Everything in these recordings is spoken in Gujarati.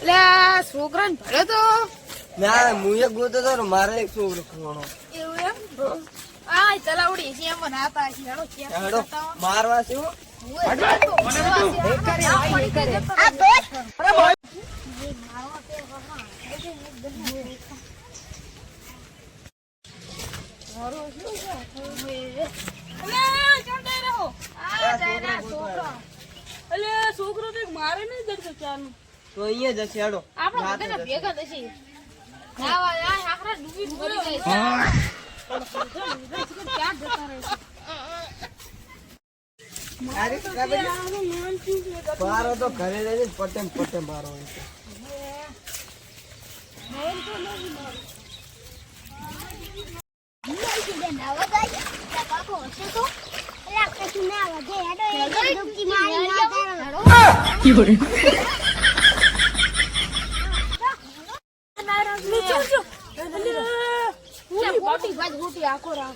એટલે આ છોકરાને ભર્યો તો ના હું એક ગોતો તો મારે એક છોકરો ખવાનો એવું એમ આ ચલાવડી છે એમ નાતા છે હેડો હેડો મારવા છે હું છોકરો તો મારે નહીં જતો ચાનું તો અહીંયા જશે હેડો આપણે ભેગા થશે આખરા ડૂબી મરી જાય ક્યાં જતા રહે મારો તો ઘરે રહી પટે પટે મારો હોય છે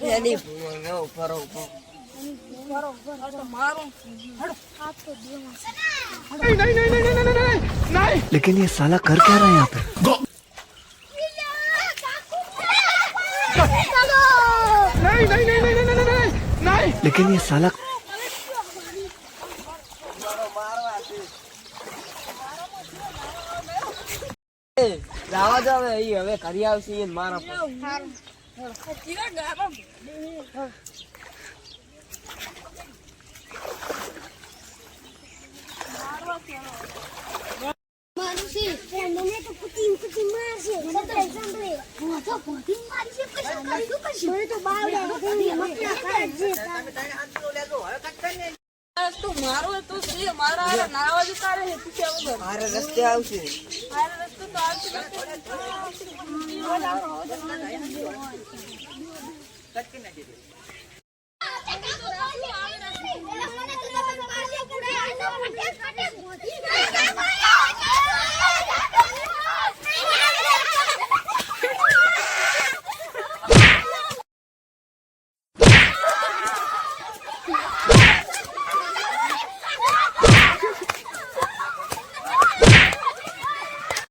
એની ફરો लेकिन ये साला कर क्या रहा है यहाँ पे नहीं लेकिन ये साला લાવા જ હવે કરી આવશે મારા મારો તો મારા નાવા જતા રહે મારે રસ્તે આવશે રસ્તો તો આવશે